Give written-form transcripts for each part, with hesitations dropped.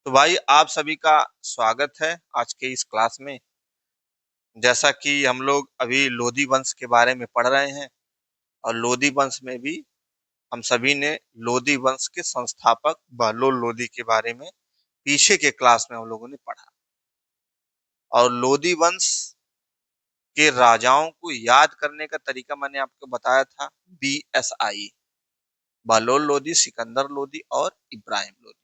तो भाई आप सभी का स्वागत है आज के इस क्लास में। जैसा कि हम लोग अभी लोधी वंश के बारे में पढ़ रहे हैं और लोधी वंश में भी हम सभी ने लोधी वंश के संस्थापक बहलोल लोधी के बारे में पीछे के क्लास में हम लोगों ने पढ़ा। और लोधी वंश के राजाओं को याद करने का तरीका मैंने आपको बताया था, BSI, बहलोल लोधी, सिकंदर लोधी और इब्राहिम लोधी।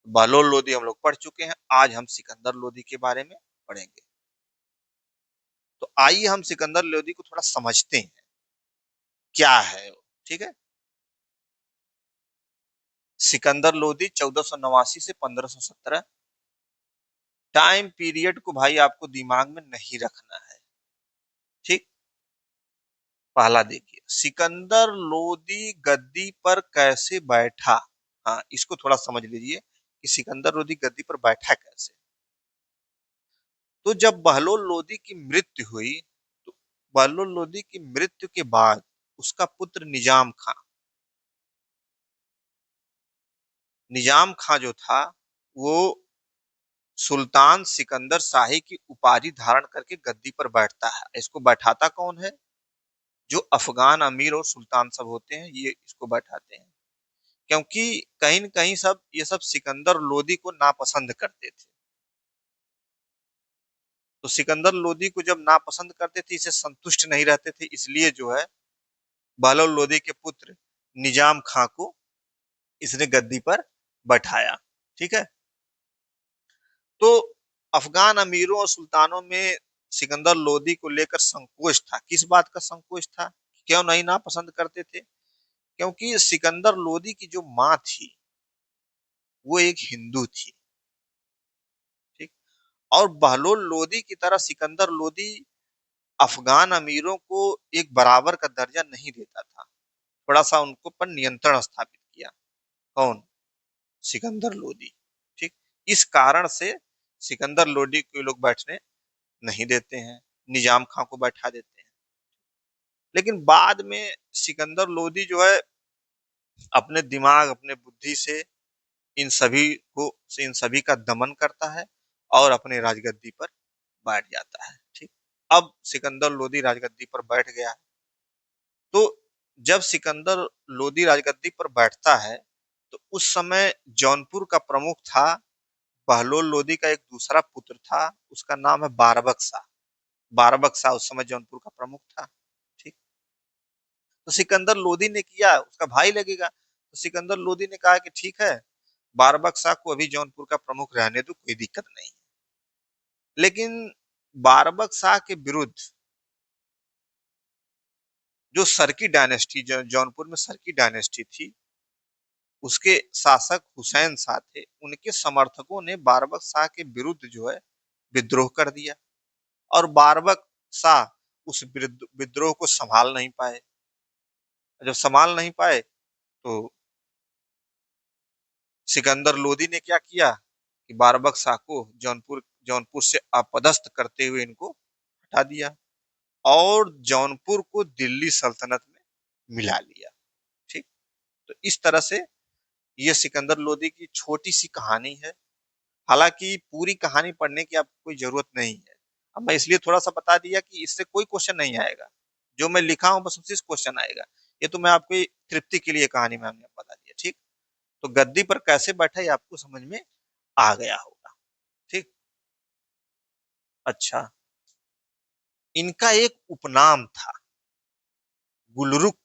बहलोल लोधी हम लोग पढ़ चुके हैं, आज हम सिकंदर लोधी के बारे में पढ़ेंगे। तो आइए हम सिकंदर लोधी को थोड़ा समझते हैं क्या है वो। ठीक है। सिकंदर लोधी 1489 से 1517। टाइम पीरियड को भाई आपको दिमाग में नहीं रखना है। ठीक। पहला देखिए, सिकंदर लोधी गद्दी पर कैसे बैठा। हाँ, इसको थोड़ा समझ लीजिए कि सिकंदर लोधी गद्दी पर बैठा कैसे। तो जब बहलोल लोधी की मृत्यु हुई, तो बहलोल लोधी की मृत्यु के बाद उसका पुत्र निजाम खां जो था, वो सुल्तान सिकंदर शाही की उपाधि धारण करके गद्दी पर बैठता है। इसको बैठाता कौन है? जो अफगान अमीर और सुल्तान सब होते हैं, ये इसको बैठाते हैं। क्योंकि कहीं न कहीं सब ये सब सिकंदर लोदी को नापसंद करते थे। तो सिकंदर लोदी को जब नापसंद करते थे, इसे संतुष्ट नहीं रहते थे, इसलिए जो है बहलोल लोदी के पुत्र निजाम खां को इसने गद्दी पर बैठाया। ठीक है। तो अफगान अमीरों और सुल्तानों में सिकंदर लोदी को लेकर संकोच था। किस बात का संकोच था? क्यों नहीं नापसंद करते थे? क्योंकि सिकंदर लोदी की जो माँ थी, वो एक हिंदू थी। ठीक। और बहलोल लोदी की तरह सिकंदर लोदी अफगान अमीरों को एक बराबर का दर्जा नहीं देता था। थोड़ा सा उनको पर नियंत्रण स्थापित किया। कौन? सिकंदर लोदी। ठीक। इस कारण से सिकंदर लोदी को लोग बैठने नहीं देते हैं, निजाम खां को बैठा देते हैं। लेकिन बाद में सिकंदर लोदी जो है अपने दिमाग, अपने बुद्धि से इन सभी को इन सभी का दमन करता है और अपने राजगद्दी पर बैठ जाता है। ठीक। अब सिकंदर लोदी राजगद्दी पर बैठ गया है। तो जब सिकंदर लोदी राजगद्दी पर बैठता है, तो उस समय जौनपुर का प्रमुख था बहलोल लोदी का एक दूसरा पुत्र था, उसका नाम है बारबक शाह। बारबक शाह उस समय जौनपुर का प्रमुख था। ठीक। तो सिकंदर लोदी ने किया, उसका भाई लगेगा, तो सिकंदर लोदी ने कहा कि ठीक है, बारबक शाह को अभी जौनपुर का प्रमुख रहने दो, कोई दिक्कत नहीं। लेकिन बारबक शाह के विरुद्ध जो सरकी डायनेस्टी, जो जौनपुर में सरकी डायनेस्टी थी, उसके शासक हुसैन शाह थे, उनके समर्थकों ने बारबक शाह के विरुद्ध जो है विद्रोह कर दिया। और बारबक शाह उस विद्रोह को संभाल नहीं पाए। जब संभाल नहीं पाए, तो सिकंदर लोदी ने क्या किया कि बारबक शाह को जौनपुर जौनपुर से अपदस्थ करते हुए इनको हटा दिया और जौनपुर को दिल्ली सल्तनत में मिला लिया। ठीक। तो इस तरह से ये सिकंदर लोदी की छोटी सी कहानी है। हालांकि पूरी कहानी पढ़ने की आपको कोई जरूरत नहीं है। अब मैं इसलिए थोड़ा सा बता दिया कि इससे कोई क्वेश्चन नहीं आएगा। जो मैं लिखा हूं बस उसी से क्वेश्चन आएगा। ये तो मैं आपकी तृप्ति के लिए कहानी में हमने बता दिया। ठीक। तो गद्दी पर कैसे बैठा ये आपको समझ में आ गया होगा। ठीक। अच्छा, इनका एक उपनाम था, गुलरुख।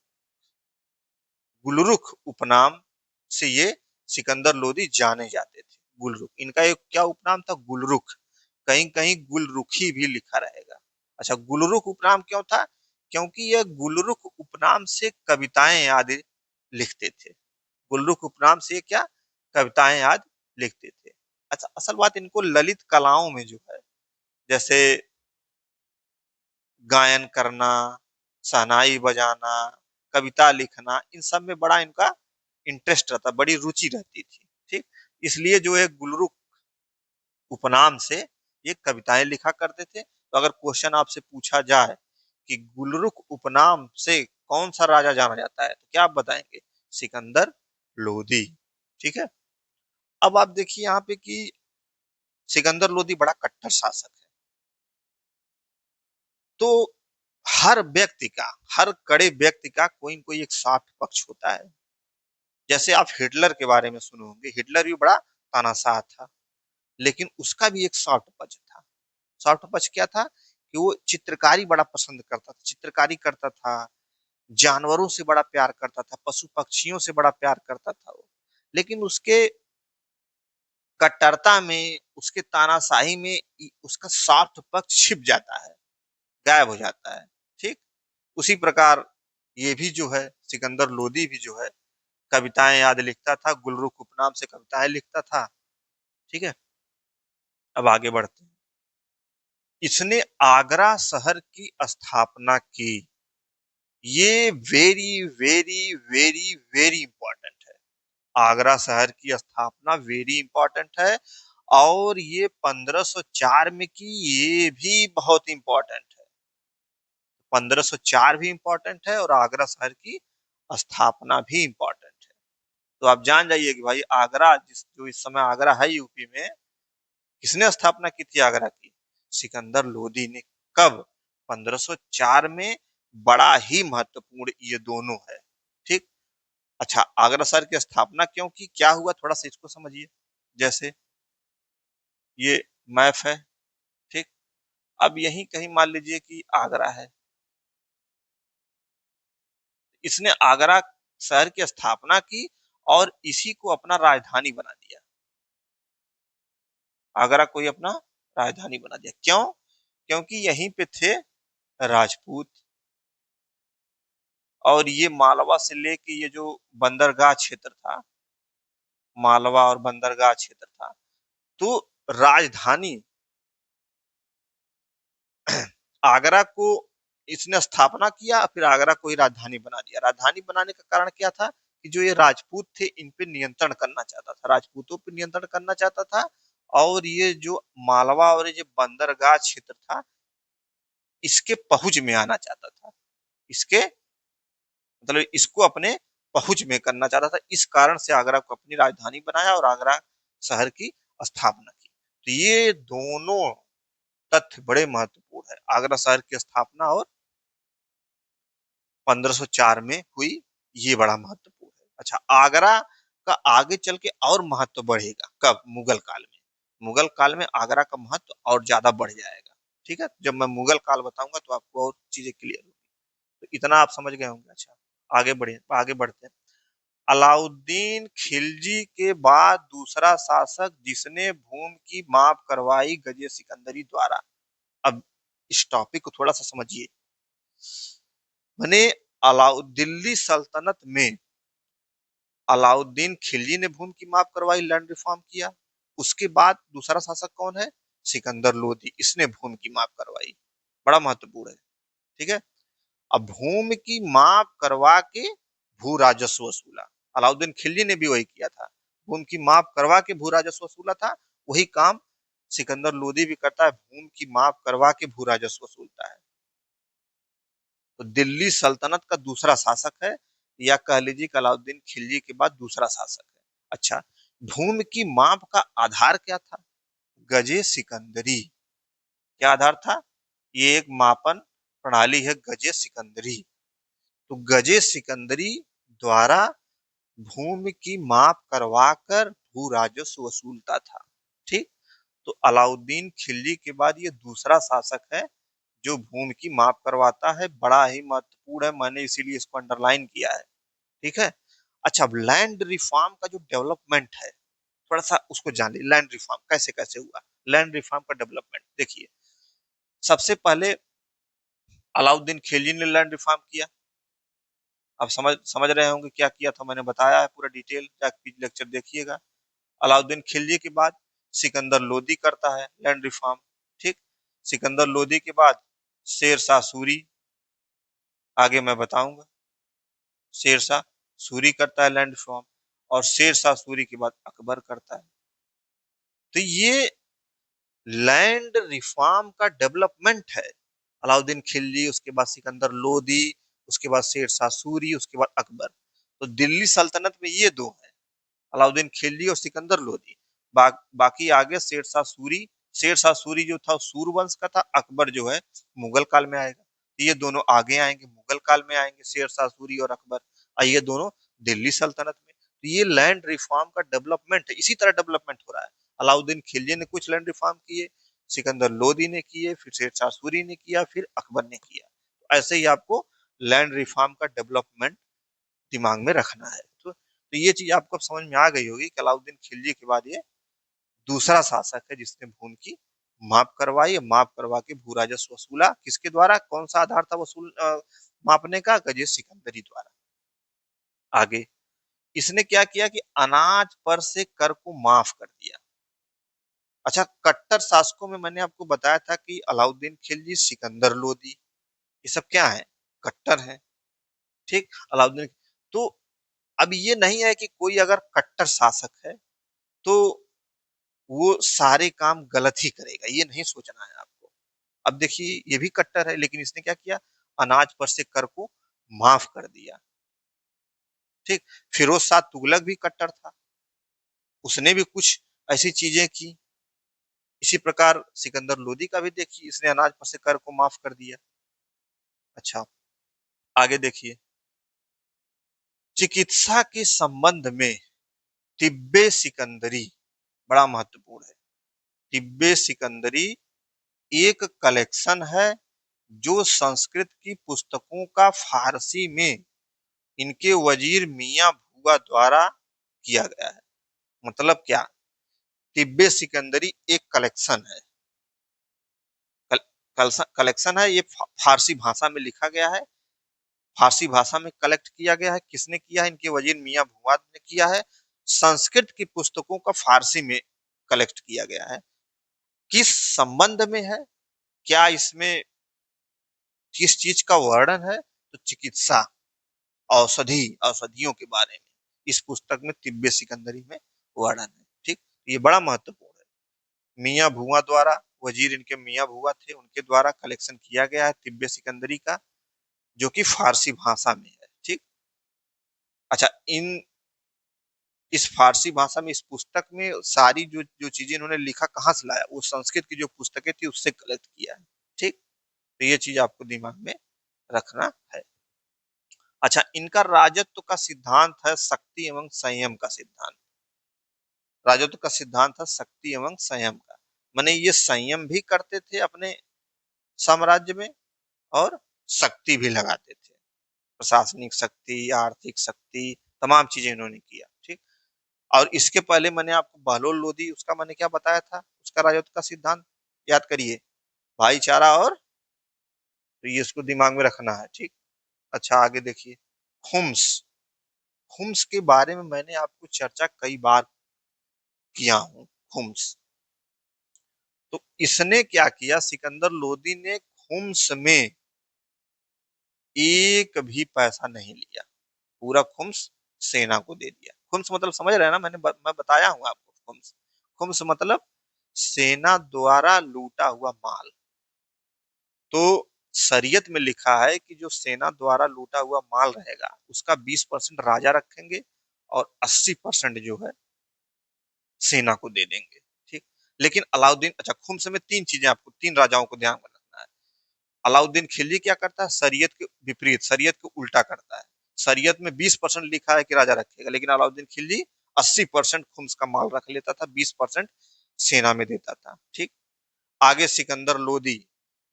गुलरुख उपनाम से ये सिकंदर लोदी जाने जाते थे। गुलरुख इनका एक क्या उपनाम था? गुलरुख। कहीं कहीं गुलरुखी भी लिखा रहेगा। अच्छा, गुलरुख उपनाम क्यों था? क्योंकि यह गुलरुख उपनाम से कविताएं आदि लिखते थे। गुलरुख उपनाम से क्या कविताएं आदि लिखते थे। अच्छा, असल बात इनको ललित कलाओं में जो है, जैसे गायन करना, शहनाई बजाना, कविता लिखना, इन सब में बड़ा इनका इंटरेस्ट रहता, बड़ी रुचि रहती थी। ठीक। इसलिए जो है गुलरुख उपनाम से ये कविताएं लिखा करते थे। तो अगर क्वेश्चन आपसे पूछा जाए कि गुलरुख उपनाम से कौन सा राजा जाना जाता है, तो क्या आप बताएंगे? सिकंदर लोदी। ठीक है। अब आप देखिए यहाँ पे कि सिकंदर लोदी बड़ा कट्टर शासक है। तो हर व्यक्ति का, हर कड़े व्यक्ति का कोई न कोई एक सॉफ्ट पक्ष होता है। जैसे आप हिटलर के बारे में सुने होंगे, हिटलर भी बड़ा तानाशाह था, लेकिन उसका भी एक सॉफ्ट पक्ष था। सॉफ्ट पक्ष क्या था कि वो चित्रकारी बड़ा पसंद करता था, चित्रकारी करता था, जानवरों से बड़ा प्यार करता था, पशु पक्षियों से बड़ा प्यार करता था वो। लेकिन उसके कट्टरता में, उसके तानाशाही में उसका सॉफ्ट पक्ष छिप जाता है, गायब हो जाता है। ठीक उसी प्रकार ये भी जो है, सिकंदर लोदी भी जो है कविताएं याद लिखता था, गुलरुख उपनाम से कविताएं लिखता था। ठीक है, अब आगे बढ़ते हैं। इसने आगरा शहर की स्थापना की। ये very very very very important है। आगरा शहर की स्थापना वेरी इंपॉर्टेंट है। और ये 1504 में की, ये भी बहुत इंपॉर्टेंट है। 1504 भी इंपॉर्टेंट है और आगरा शहर की स्थापना भी इंपॉर्टेंट है। तो आप जान जाइए कि भाई आगरा, जिस जो इस समय आगरा है यूपी में, किसने स्थापना की थी आगरा की? सिकंदर लोदी ने। कब? 1504 में। बड़ा ही महत्वपूर्ण ये दोनों है। ठीक। अच्छा, आगरा शहर की स्थापना क्यों की, क्या हुआ, थोड़ा सा इसको समझिए। जैसे ये मैप है। ठीक। अब यही कहीं मान लीजिए कि आगरा है, इसने आगरा शहर की स्थापना की और इसी को अपना राजधानी बना दिया। आगरा को ही अपना राजधानी बना दिया। क्यों? क्योंकि यहीं पे थे राजपूत, और ये मालवा से लेके ये जो बंदरगाह क्षेत्र था, मालवा और बंदरगाह क्षेत्र था, तो राजधानी आगरा को इसने स्थापना किया, फिर आगरा को ही राजधानी बना दिया। राजधानी बनाने का कारण क्या था कि जो ये राजपूत थे, इन पे नियंत्रण करना चाहता था, राजपूतों पे नियंत्रण करना चाहता था। और ये जो मालवा और ये जो बंदरगाह क्षेत्र था, इसके पहुंच में आना चाहता था, इसके मतलब इसको अपने पहुंच में करना चाहता था। इस कारण से आगरा को अपनी राजधानी बनाया और आगरा शहर की स्थापना की। तो ये दोनों तथ्य बड़े महत्वपूर्ण है, आगरा शहर की स्थापना और 1504 में हुई, ये बड़ा महत्वपूर्ण है। अच्छा, आगरा का आगे चल के और महत्व बढ़ेगा कब? मुगल काल में। मुगल काल में आगरा का महत्व और ज्यादा बढ़ जाएगा। ठीक है, जब मैं मुगल काल बताऊंगा तो आपको और चीजें क्लियर होगी। तो इतना आप समझ गए होंगे। अच्छा, आगे बढ़े, आगे बढ़ते हैं। अलाउद्दीन खिलजी के बाद दूसरा शासक जिसने भूमि की माप करवाई गजे सिकंदरी द्वारा। अब इस टॉपिक को थोड़ा सा समझिए। मैंने दिल्ली सल्तनत में अलाउद्दीन खिलजी ने भूमि की माप करवाई, लैंड रिफॉर्म किया। उसके बाद दूसरा शासक कौन है? सिकंदर लोधी, इसने भूमि की माप करवाई। बड़ा महत्वपूर्ण है। ठीक है। अब भूमि की माप करवा के भू राजस्व वसूला। अलाउद्दीन खिलजी ने भी वही किया था, भूमि की माप करवा के भू राजस्व वसूला था। वही काम सिकंदर लोदी भी करता है, भूमि की माप करवा के भू राजस्व वसूलता है। तो दिल्ली सल्तनत का दूसरा शासक है, या कह लीजिए कि अलाउद्दीन खिलजी के बाद दूसरा शासक है। अच्छा, भूमि की माप का आधार क्या था? गजे सिकंदरी। क्या आधार था? ये एक मापन प्रणाली है, गजे सिकंदरी। तो गजे सिकंदरी द्वारा भूमि की माप करवाकर भू राजस्व वसूलता था। ठीक। तो अलाउद्दीन खिलजी के बाद ये दूसरा शासक है जो भूमि की माप करवाता है। बड़ा ही महत्वपूर्ण है, मैंने इसीलिए इसको अंडरलाइन किया है। ठीक है। अच्छा, अब लैंड रिफॉर्म का जो डेवलपमेंट है, थोड़ा सा उसको जान लीजिए। लैंड रिफॉर्म कैसे कैसे हुआ, लैंड रिफॉर्म का डेवलपमेंट देखिए। सबसे पहले अलाउद्दीन खिलजी ने लैंड रिफॉर्म किया। आप समझ समझ रहे होंगे क्या किया था, मैंने बताया है पूरा डिटेल, जाके लेक्चर देखिएगा। अलाउद्दीन खिलजी के बाद सिकंदर लोदी करता है लैंड रिफॉर्म। ठीक। सिकंदर लोदी के बाद शेर शाह सूरी, आगे मैं बताऊंगा। शेर शाह सूरी करता है लैंड रिफॉर्म, और शेर शाह सूरी के बाद अकबर करता है। तो ये लैंड रिफॉर्म का डेवलपमेंट है। अलाउद्दीन खिलजी, उसके बाद सिकंदर लोदी, उसके बाद शेर शाह सूरी, उसके बाद अकबर। तो दिल्ली सल्तनत में ये दो हैं। अलाउद्दीन खिलजी और सिकंदर लोदी। बाकी आगे शेरशाह सूरी। शेरशाह सूरी जो था सूरवंश का था, अकबर जो है मुगल काल में आएगा। ये दोनों आगे आएंगे, मुगल काल में आएंगे, शेरशाह सूरी और अकबर। और ये दोनों दिल्ली सल्तनत में। तो ये लैंड रिफॉर्म का डेवलपमेंट है, इसी तरह डेवलपमेंट हो रहा है। अलाउद्दीन खिलजी ने कुछ लैंड रिफॉर्म किए, सिकंदर लोदी ने किए, फिर शेरशाह सूरी ने किया, फिर अकबर ने किया। तो ऐसे ही आपको लैंड रिफॉर्म का डेवलपमेंट दिमाग में रखना है। तो ये चीज आपको समझ में आ गई होगी कि अलाउद्दीन खिलजी के बाद ये दूसरा शासक है जिसने भूमि की माप करवाई। माप करवा के भू राजस्व वसूला। किसके द्वारा, कौन सा आधार था वसूल मापने का, गजे सिकंदरी द्वारा। आगे इसने क्या किया कि अनाज पर से कर को माफ कर दिया। अच्छा, कट्टर शासकों में मैंने आपको बताया था कि अलाउद्दीन खिलजी, सिकंदर लोदी, ये सब क्या है, कट्टर है। ठीक, अलाउद्दीन। तो अब ये नहीं है कि कोई अगर कट्टर शासक है तो वो सारे काम गलत ही करेगा, ये नहीं सोचना है आपको। अब देखिए, ये भी कट्टर है, लेकिन इसने क्या किया, अनाज पर से कर को माफ कर दिया। ठीक, फिरोज शाह तुगलक भी कट्टर था, उसने भी कुछ ऐसी चीजें की। इसी प्रकार सिकंदर लोदी का भी देखिए, इसने अनाज पर से कर को माफ कर दिया। अच्छा, आगे देखिए, चिकित्सा के संबंध में तिब्बे सिकंदरी बड़ा महत्वपूर्ण है। तिब्बे सिकंदरी एक कलेक्शन है जो संस्कृत की पुस्तकों का फारसी में इनके वजीर मियां भूआ द्वारा किया गया है। मतलब क्या, तिब्बे सिकंदरी एक कलेक्शन है। कलेक्शन है, ये फारसी भाषा में लिखा गया है, फारसी भाषा में कलेक्ट किया गया है। किसने किया है, इनके वजीर मियां भूआ ने किया है। संस्कृत की पुस्तकों का फारसी में कलेक्ट किया गया है। किस संबंध में है, क्या इसमें किस चीज का वर्णन है, तो चिकित्सा, औषधियों के बारे में इस पुस्तक में तिब्बे सिकंदरी में वर्णन है। ठीक, ये बड़ा महत्वपूर्ण है। मियां भुआ द्वारा, वजीर इनके मियां भुआ थे, उनके द्वारा कलेक्शन किया गया है तिब्बे सिकंदरी का, जो कि फारसी भाषा में है। ठीक, अच्छा, इस फारसी भाषा में इस पुस्तक में सारी जो जो चीजें इन्होंने लिखा कहाँ से लाया, वो संस्कृत की जो पुस्तकें थी उससे कलेक्ट किया है। ठीक, तो ये चीज आपको दिमाग में रखना है। अच्छा, इनका राजत्व का सिद्धांत है शक्ति एवं संयम का सिद्धांत। राजत्व का सिद्धांत है शक्ति एवं संयम का। माने ये संयम भी करते थे अपने साम्राज्य में, और शक्ति भी लगाते थे, प्रशासनिक शक्ति, आर्थिक शक्ति, तमाम चीजें इन्होंने किया। ठीक, और इसके पहले मैंने आपको बहलोल लोदी, उसका मैंने क्या बताया था, उसका राजत्व का सिद्धांत याद करिए, भाईचारा और, तो ये इसको दिमाग में रखना है। ठीक, अच्छा, आगे देखिए, हुम्स। हुम्स के बारे में मैंने आपको चर्चा कई बार किया हूं। हुम्स, तो इसने क्या किया, सिकंदर लोदी ने खुम्स में एक भी पैसा नहीं लिया, पूरा खुम्स सेना को दे दिया। खुम्स मतलब समझ रहे हैं ना, मैं बताया हूं आपको। खुम्स, खुम्स मतलब सेना द्वारा लूटा हुआ माल। तो शरीयत में लिखा है कि जो सेना द्वारा लूटा हुआ माल रहेगा उसका 20% राजा रखेंगे और 80% जो है सेना को दे देंगे। ठीक, लेकिन अलाउद्दीन, अच्छा, खुम्स में तीन चीजें, आपको तीन राजाओं को ध्यान में रखना है। अलाउद्दीन खिलजी क्या करता है, शरीयत के विपरीत, शरीयत को उल्टा करता है। शरीयत में 20% लिखा है कि राजा रखेगा, लेकिन अलाउद्दीन खिलजी 80% खुम्स का माल रख लेता था, 20% सेना में देता था। ठीक, आगे सिकंदर लोदी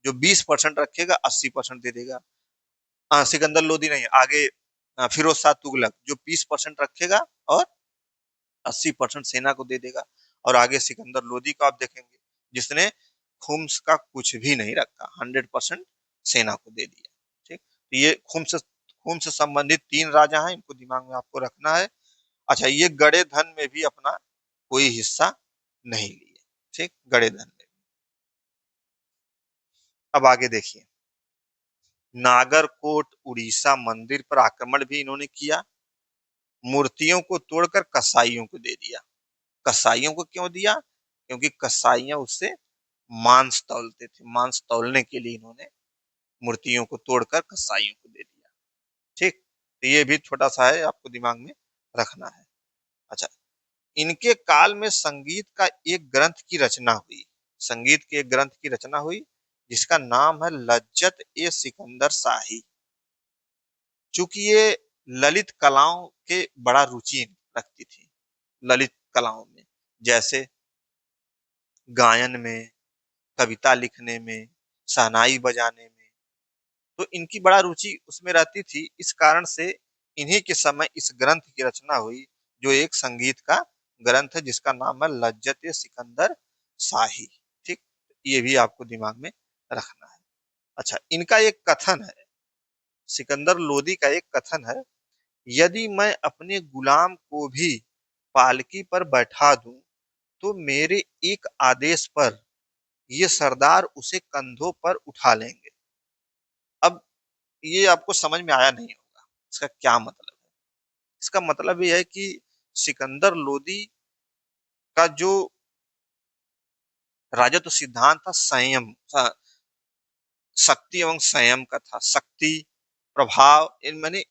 जो 20% रखेगा, 80% दे देगा। सिकंदर लोदी नहीं, आगे फिरोज शाह तुगलक जो 20% रखेगा और 80% सेना को दे देगा। और आगे सिकंदर लोदी को आप देखेंगे, जिसने खुम्स का कुछ भी नहीं रखा, 100% सेना को दे दिया। ठीक, तो ये खुम्स से संबंधित तीन राजा हैं, इनको दिमाग में आपको रखना है। अच्छा, ये गड़े धन में भी अपना कोई हिस्सा नहीं लिए। ठीक, गड़े धन में। अब आगे देखिए, नागरकोट उड़ीसा मंदिर पर आक्रमण भी इन्होंने किया। मूर्तियों को तोड़कर कसाईयों को दे दिया। कसाईयों को क्यों दिया, क्योंकि कसाईयां उससे मांस तौलते थे, मांस तौलने के लिए इन्होंने मूर्तियों को तोड़कर कसाईयों को दे दिया। ठीक, तो ये भी छोटा सा है, आपको दिमाग में रखना है। अच्छा, इनके काल में संगीत का एक ग्रंथ की रचना हुई। संगीत के एक ग्रंथ की रचना हुई जिसका नाम है लज्जत ए सिकंदर शाही। चूंकि ये ललित कलाओं के बड़ा रुचि रखती थी, ललित कलाओं में, जैसे गायन में, कविता लिखने में, शहनाई बजाने में, तो इनकी बड़ा रुचि उसमें रहती थी। इस कारण से इन्हीं के समय इस ग्रंथ की रचना हुई, जो एक संगीत का ग्रंथ है जिसका नाम है लज्जत सिकंदर शाही। ठीक, ये भी आपको दिमाग में रखना है। अच्छा, इनका एक कथन है, सिकंदर लोदी का एक कथन है, यदि मैं अपने गुलाम को भी पालकी पर बैठा दूं तो मेरे एक आदेश पर ये सरदार उसे कंधों पर उठा लेंगे। अब ये आपको समझ में आया नहीं होगा इसका क्या मतलब है। इसका मतलब ये है कि सिकंदर लोदी का जो राजत्व सिद्धांत था, संयम, शक्ति एवं संयम का था। शक्ति, प्रभाव, इन मैंने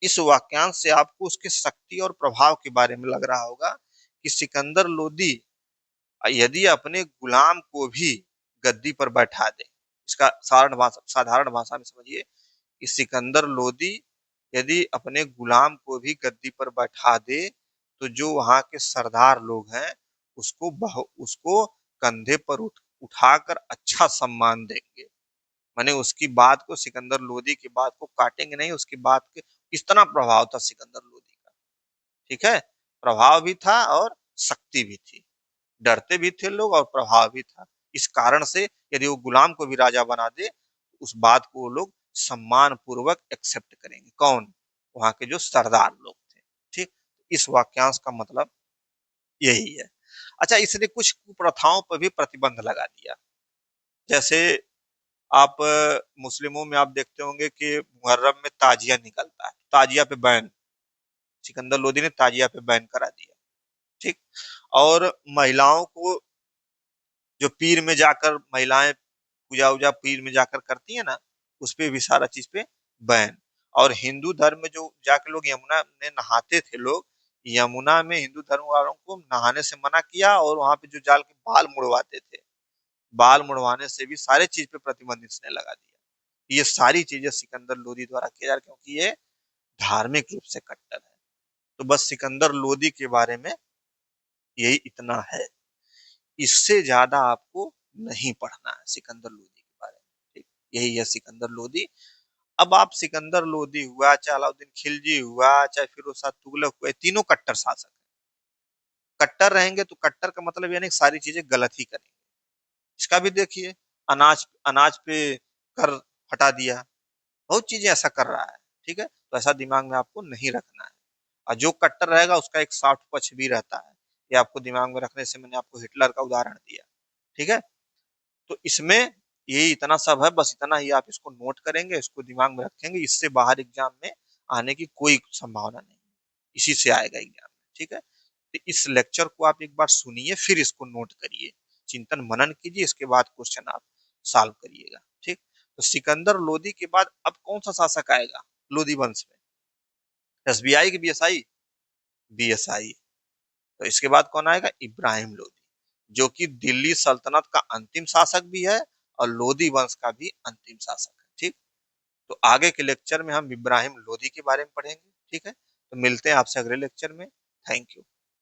इस वाक्यांश से आपको उसके शक्ति और प्रभाव के बारे में लग रहा होगा कि सिकंदर लोदी यदि अपने गुलाम को भी गद्दी पर बैठा दे, इसका साधारण भाषा में समझिए कि सिकंदर लोदी यदि अपने गुलाम को भी गद्दी पर बैठा दे तो जो वहां के सरदार लोग हैं उसको कंधे पर उठाकर अच्छा सम्मान देंगे। माने उसकी बात को, सिकंदर लोदी की बात को काटेंगे नहीं, उसकी बात के इतना प्रभाव था सिकंदर लोदी का। ठीक है, प्रभाव भी था और शक्ति भी थी, डरते भी थे लोग और प्रभाव भी था। इस कारण से यदि वो गुलाम को भी राजा बना दे उस बात को वो लोग सम्मान पूर्वक एक्सेप्ट करेंगे। कौन? वहां के जो सरदार लोग थे। ठीक, इस वाक्यांश का मतलब यही है। अच्छा, इसने कुछ कुप्रथाओं पर भी प्रतिबंध लगा दिया। जैसे आप मुस्लिमों में आप देखते होंगे कि मुहर्रम में ताजिया निकलता है, ताजिया पे बैन, सिकंदर लोदी ने ताजिया पे बैन करा दिया। ठीक, और महिलाओं को जो पीर में जाकर महिलाएं पूजा उजा पीर में जाकर करती है ना, उस पे भी सारा चीज पे बैन। और हिंदू धर्म में जो जाके लोग यमुना में नहाते थे लोग, यमुना में हिंदू धर्म वालों को नहाने से मना किया और वहां पे जो जाल के बाल मुड़वाते थे, बाल मुड़वाने से भी सारे चीज पे प्रतिबंध इसने लगा दिया। ये सारी चीजें सिकंदर लोदी द्वारा किया जा रहा, क्योंकि ये धार्मिक रूप से कट्टर है। तो बस सिकंदर लोदी के बारे में यही इतना है, इससे ज्यादा आपको नहीं पढ़ना है सिकंदर लोदी के बारे में। ठीक, यही है सिकंदर लोदी। अब आप सिकंदर लोदी हुआ, चाहे अलाउद्दीन खिलजी हुआ, चाहे फिरोज शाह तुगलक हुआ, तीनों कट्टर शासक हैं। कट्टर रहेंगे तो कट्टर का मतलब यानी सारी चीजें गलत ही करेंगे। इसका भी देखिए, अनाज अनाज पे कर हटा दिया, बहुत चीजें ऐसा कर रहा है। ठीक है, तो ऐसा दिमाग में आपको नहीं रखना है। और जो कट्टर रहेगा उसका एक सॉफ्ट पक्ष भी रहता है, ये आपको दिमाग में रखने से मैंने आपको हिटलर का उदाहरण दिया। ठीक है, तो इसमें यही इतना सब है, बस इतना ही आप इसको नोट करेंगे, इसको दिमाग में रखेंगे, इससे बाहर एग्जाम में आने की कोई संभावना नहीं, इसी से आएगा एग्जाम में। ठीक है, तो इस लेक्चर को आप एक बार सुनिए, फिर इसको नोट करिए, चिंतन मनन कीजिए, इसके बाद क्वेश्चन आप सॉल्व करिएगा। ठीक, तो सिकंदर लोदी के बाद अब कौन सा शासक आएगा लोदी वंश में? एसबीआई की बीएसआई, बीएसआई। तो इसके बाद कौन आएगा? इब्राहिम लोदी, जो कि दिल्ली सल्तनत का अंतिम शासक भी है और लोदी वंश का भी अंतिम शासक है। ठीक, तो आगे के लेक्चर में हम इब्राहिम लोदी के बारे में पढ़ेंगे। ठीक है, तो मिलते हैं आपसे अगले लेक्चर में। Thank you.